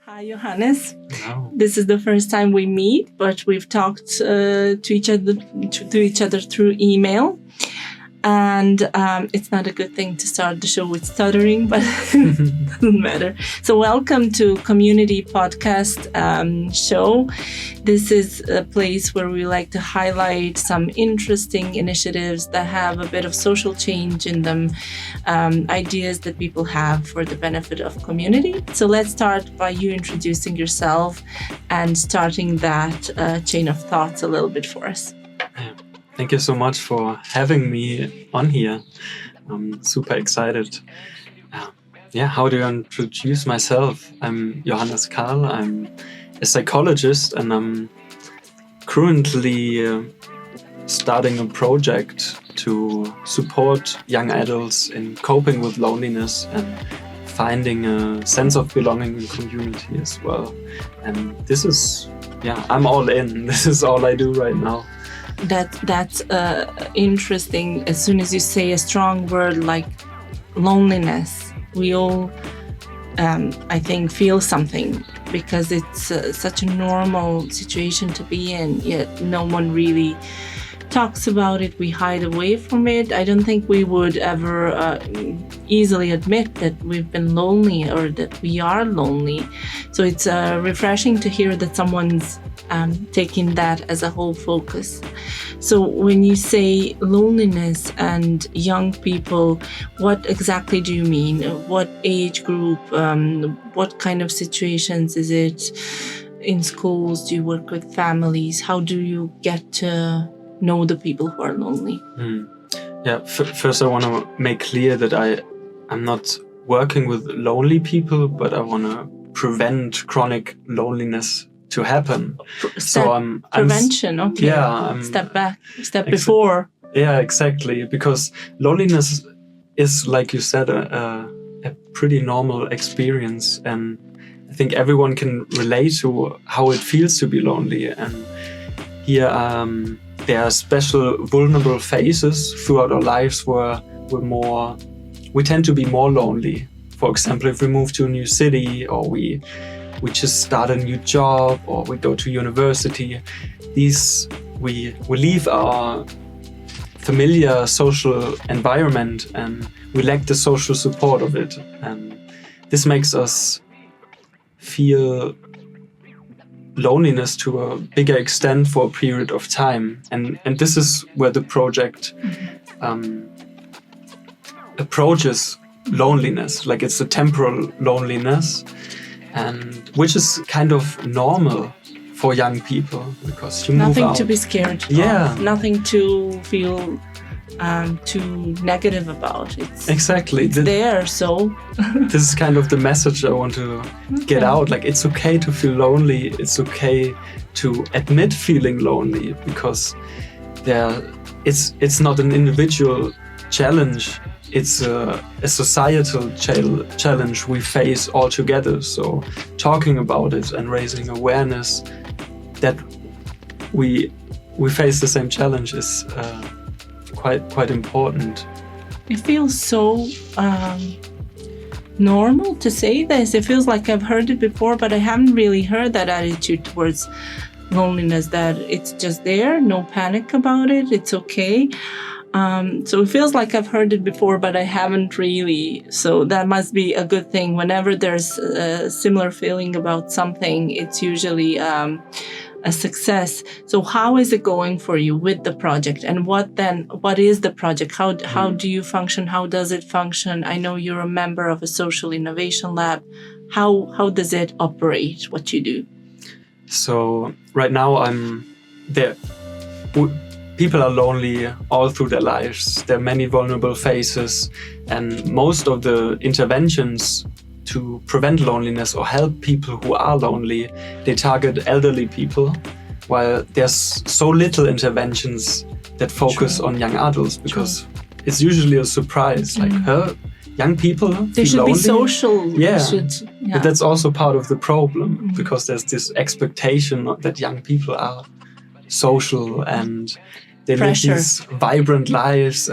Hi, Johannes. Hello. This is the first time we meet, but we've talked to each other through email. And it's not a good thing to start the show with stuttering, but it doesn't matter. So welcome to COMM UNITY Podcast show. This is a place where we like to highlight some interesting initiatives that have a bit of social change in them, ideas that people have for the benefit of community. So let's start by you introducing yourself and starting that chain of thoughts a little bit for us. Thank you so much for having me on here. I'm super excited. How do I introduce myself? I'm Johannes Carl. I'm a psychologist and I'm currently starting a project to support young adults in coping with loneliness and finding a sense of belonging in community as well. And this is, I'm all in. This is all I do right now. That's interesting. As soon as you say a strong word like loneliness, we all, I think, feel something because it's such a normal situation to be in, yet no one really talks about it. We hide away from it. I don't think we would ever easily admit that we've been lonely or that we are lonely. So it's refreshing to hear that someone's taking that as a whole focus. So when you say loneliness and young people, what exactly do you mean? What age group? What kind of situations is it? In schools, do you work with families? How do you get to know the people who are lonely? First I want to make clear that I'm not working with lonely people, but I want to prevent chronic loneliness to happen. Prevention, okay. Yeah. Step before. Yeah, exactly. Because loneliness is, like you said, a pretty normal experience. And I think everyone can relate to how it feels to be lonely. And here there are special vulnerable phases throughout our lives where we tend to be more lonely. For example, if we move to a new city or we just start a new job or we go to university, we leave our familiar social environment and we lack the social support of it. And this makes us feel loneliness to a bigger extent for a period of time. And this is where the project approaches loneliness, like it's a temporal loneliness, and which is kind of normal for young people because you nothing move out. To be scared of, nothing to feel too negative about. It's there, so this is kind of the message I want to get out. Like, it's okay to feel lonely. It's okay to admit feeling lonely because it's not an individual challenge. It's a societal challenge we face all together. So talking about it and raising awareness that we face the same challenge is quite important. It feels so normal to say this. It feels like I've heard it before, but I haven't really heard that attitude towards loneliness, that it's just there, no panic about it, it's okay. So it feels like I've heard it before, but I haven't really. So that must be a good thing. Whenever there's a similar feeling about something, it's usually a success. So how is it going for you with the project? And what is the project? How do you function? How does it function? I know you're a member of a social innovation lab. How does it operate, what you do? So right now I'm there. People are lonely all through their lives. There are many vulnerable phases, and most of the interventions to prevent loneliness or help people who are lonely, they target elderly people, while there's so little interventions that focus on young adults because it's usually a surprise. Like, young people they should lonely? Be social. But that's also part of the problem because there's this expectation that young people are social and they live these vibrant lives,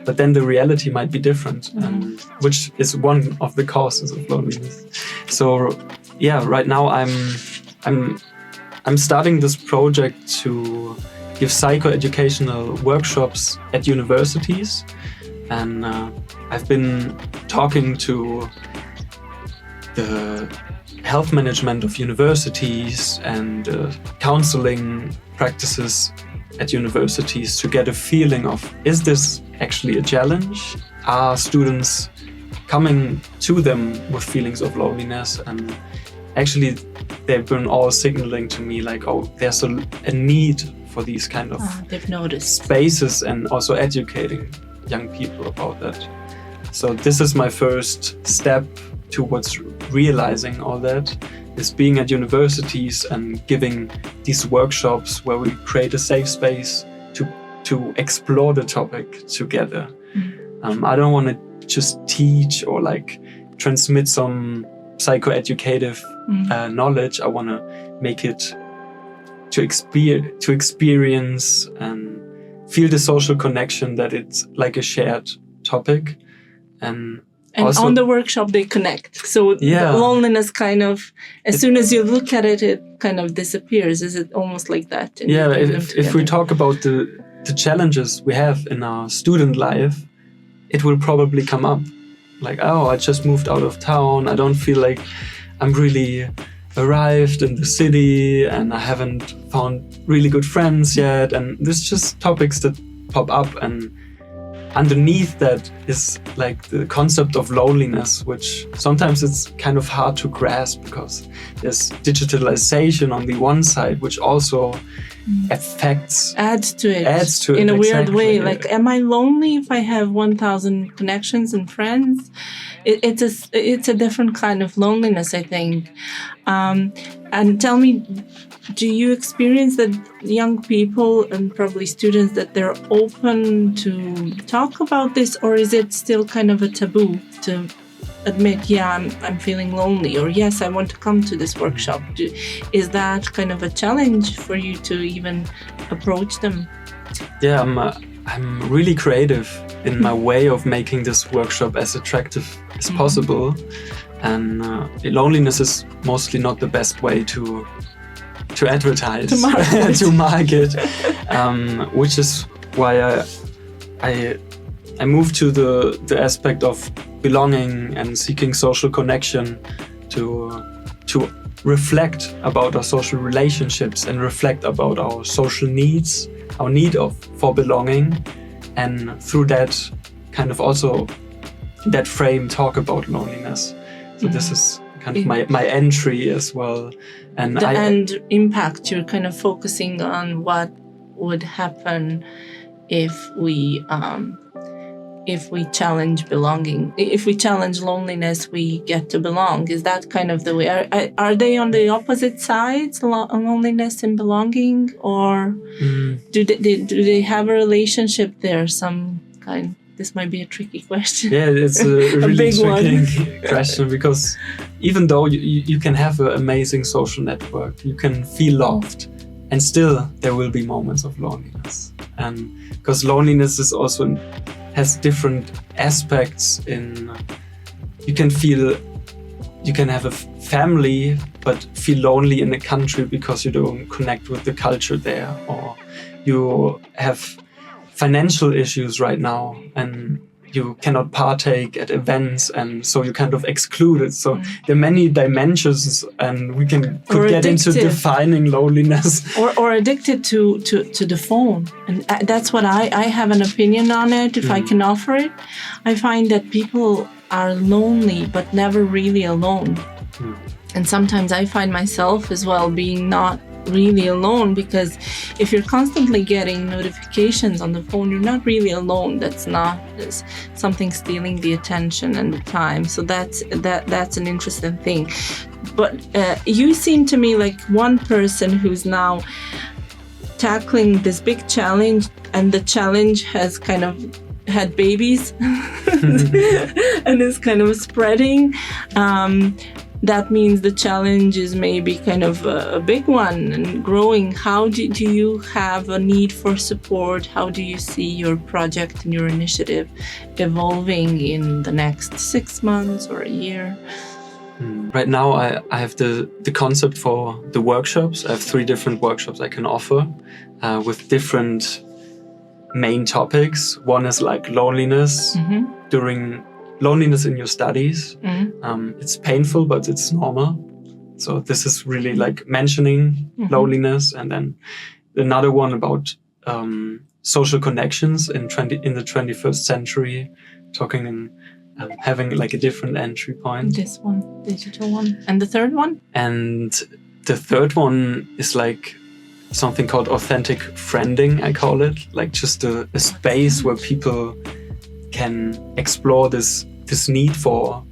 but then the reality might be different, which is one of the causes of loneliness. So yeah, right now I'm starting this project to give psychoeducational workshops at universities, and I've been talking to the health management of universities and counseling practices at universities to get a feeling of, is this actually a challenge? Are students coming to them with feelings of loneliness? And actually they've been all signaling to me like, oh, there's a need for these kind of they've noticed spaces, and also educating young people about that. So this is my first step towards realizing all that, is being at universities and giving these workshops where we create a safe space to explore the topic together. I don't want to just teach or like transmit some psychoeducative knowledge. I want to make it to experience and feel the social connection, that it's like a shared topic. And also, on the workshop they connect. So the loneliness kind of, as soon as you look at it, it kind of disappears. Is it almost like that? Yeah, if we talk about the challenges we have in our student life, it will probably come up. Like, oh, I just moved out of town. I don't feel like I'm really arrived in the city, and I haven't found really good friends yet. And there's just topics that pop up, and underneath that is like the concept of loneliness, which sometimes it's kind of hard to grasp because there's digitalization on the one side, which also adds to it in a weird exactly, way. yeah. Like, am I lonely if I have 1,000 connections and friends? It's a different kind of loneliness, I think. And tell me, do you experience that young people and probably students, that they're open to talk about this, or is it still kind of a taboo to admit, I'm feeling lonely, or yes, I want to come to this workshop? Is that kind of a challenge for you to even approach them? Yeah, I'm really creative in my way of making this workshop as attractive as possible. And loneliness is mostly not the best way to advertise, to market, which is why I moved to the aspect of belonging and seeking social connection to reflect about our social relationships and reflect about our social needs, our need for belonging, and through that kind of also that frame talk about loneliness. So this is kind of my entry as well. And the end impact, you're kind of focusing on what would happen if we challenge belonging. If we challenge loneliness, we get to belong. Is that kind of the way? Are they on the opposite sides, loneliness and belonging, or do they have a relationship there? Some kind. This might be a tricky question. Yeah, it's a really big tricky question, because even though you can have an amazing social network, you can feel loved, and still there will be moments of loneliness. And because loneliness is also has different aspects. You can have a family but feel lonely in a country because you don't connect with the culture there, or you have financial issues right now and you cannot partake at events, and so you kind of excluded. So there are many dimensions, and we could get into defining loneliness. Or addicted to the phone. And that's what I have an opinion on it, if I can offer it. I find that people are lonely but never really alone. And sometimes I find myself as well being not really alone, because if you're constantly getting notifications on the phone, you're not really alone. That's something stealing the attention and the time. So that's an interesting thing. But you seem to me like one person who's now tackling this big challenge, and the challenge has kind of had babies and is kind of spreading. That means the challenge is maybe kind of a big one and growing. How do you have a need for support? How do you see your project and your initiative evolving in the next 6 months or a year? Right now, I have the concept for the workshops. I have 3 different workshops I can offer with different main topics. One is like loneliness during loneliness in your studies. It's painful, but it's normal. So this is really like mentioning loneliness. And then another one about social connections in the 21st century, talking and having like a different entry point. This one, digital one. And the third one? And the third one is like something called authentic friending, I call it. Like just a space where people can explore this need for,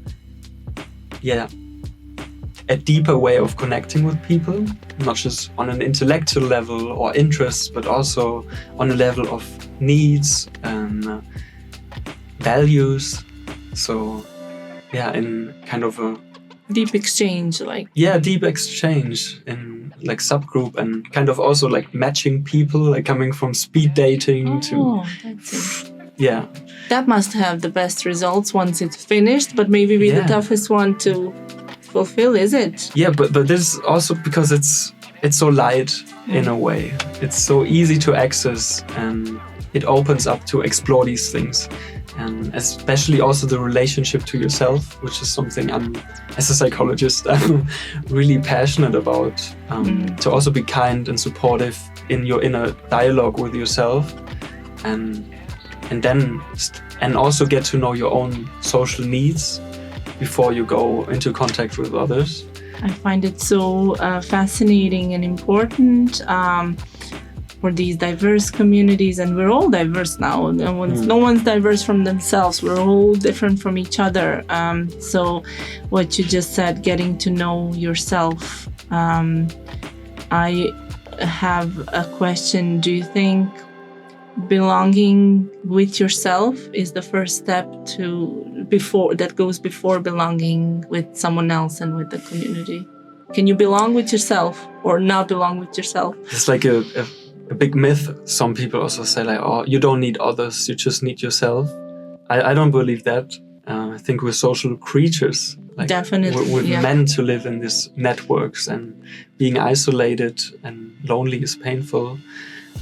a deeper way of connecting with people, not just on an intellectual level or interests, but also on a level of needs and values. So, in kind of a deep exchange, like deep exchange in like subgroup, and kind of also like matching people, like coming from speed dating to that must have the best results once it's finished, but maybe be the toughest one to fulfill, is it? Yeah, but this is also because it's so light in a way. It's so easy to access, and it opens up to explore these things. And especially also the relationship to yourself, which is something as a psychologist, I'm really passionate about. To also be kind and supportive in your inner dialogue with yourself, and also get to know your own social needs before you go into contact with others. I find it so fascinating and important for these diverse communities, and we're all diverse now. No one's diverse from themselves. We're all different from each other. So what you just said, getting to know yourself. I have a question. Do you think belonging with yourself is the first step that goes before belonging with someone else and with the community? Can you belong with yourself or not belong with yourself? It's like a big myth. Some people also say like, oh, you don't need others, you just need yourself. I don't believe that. I think we're social creatures. Like, definitely. We're meant to live in these networks, and being isolated and lonely is painful.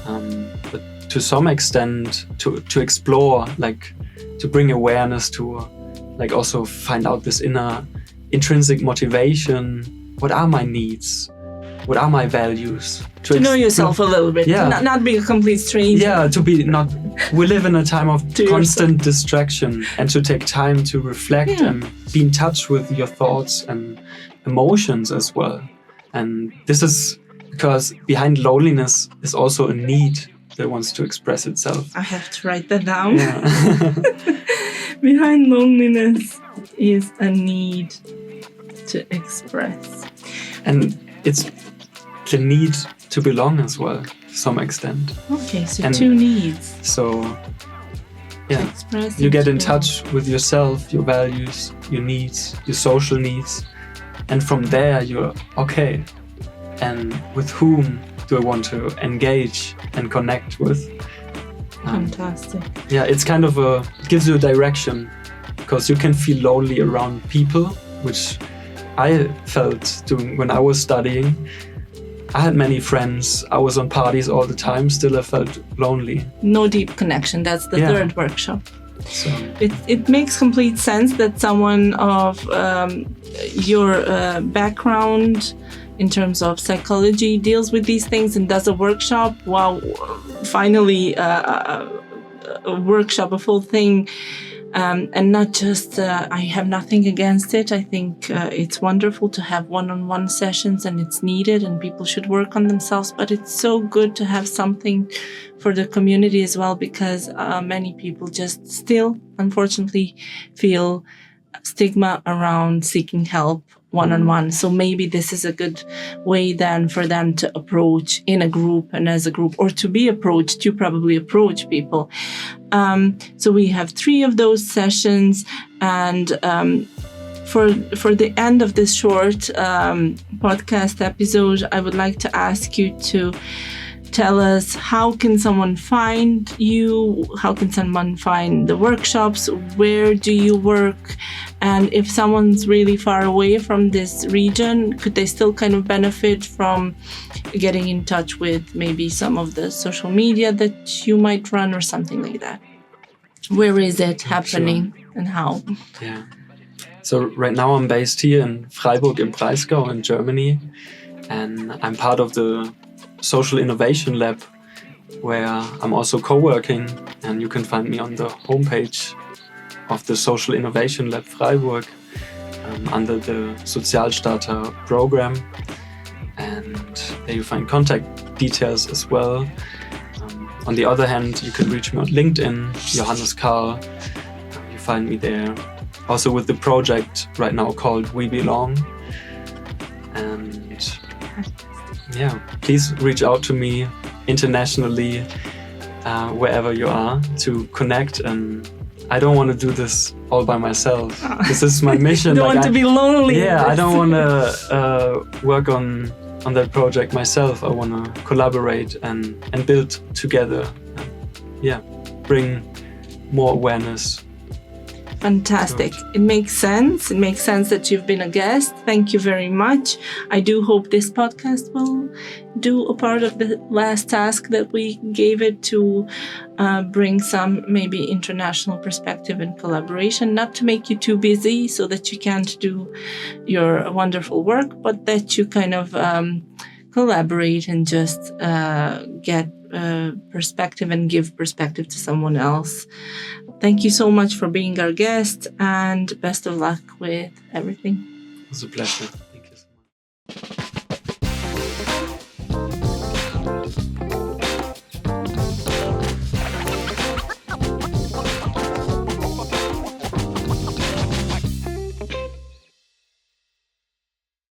But to some extent, to explore, like to bring awareness to, like also find out this inner intrinsic motivation. What are my needs? What are my values? To know yourself a little bit, not be a complete stranger. Yeah, we live in a time of constant distraction, and to take time to reflect and be in touch with your thoughts and emotions as well. And this is because behind loneliness is also a need that wants to express itself. I have to write that down. Yeah. Behind loneliness is a need to express. And it's the need to belong as well, to some extent. Okay, so 2 needs. So, you get in touch with yourself, your values, your needs, your social needs. And from there, you're okay. And with whom do I want to engage and connect with? Fantastic. It's kind of it gives you a direction, because you can feel lonely around people, which I felt doing when I was studying. I had many friends. I was on parties all the time. Still, I felt lonely. No deep connection. That's the third workshop. So it makes complete sense that someone of your background in terms of psychology deals with these things and does a workshop. Wow, finally a workshop, a full thing. And not just, I have nothing against it. I think it's wonderful to have one-on-one sessions, and it's needed, and people should work on themselves. But it's so good to have something for the community as well, because many people just still, unfortunately, feel stigma around seeking help one-on-one. So maybe this is a good way then for them to approach in a group and as a group, or to be approached. You probably approach people. So we have 3 of those sessions, and for the end of this short podcast episode, I would like to ask you to tell us, how can someone find you? How can someone find the workshops? Where do you work? And if someone's really far away from this region, could they still kind of benefit from getting in touch with maybe some of the social media that you might run or something like that? Where is it happening and how? Yeah. So right now I'm based here in Freiburg im Breisgau in Germany, and I'm part of the Social Innovation Lab, where I'm also co-working, and you can find me on the homepage of the Social Innovation Lab Freiburg under the Sozialstarter program, and there you find contact details as well. On the other hand, you can reach me on LinkedIn, Johannes Carl. You find me there. Also with the project right now called We Belong. And yeah, please reach out to me internationally, wherever you are, to connect. And I don't want to do this all by myself. This is my mission. You don't want to be lonely. Yeah, I don't want to work on that project myself. I want to collaborate and build together. And, bring more awareness. Fantastic. It makes sense. It makes sense that you've been a guest. Thank you very much. I do hope this podcast will do a part of the last task that we gave it to bring some maybe international perspective and collaboration, not to make you too busy so that you can't do your wonderful work, but that you kind of collaborate and just get perspective and give perspective to someone else. Thank you so much for being our guest, and best of luck with everything. It was a pleasure.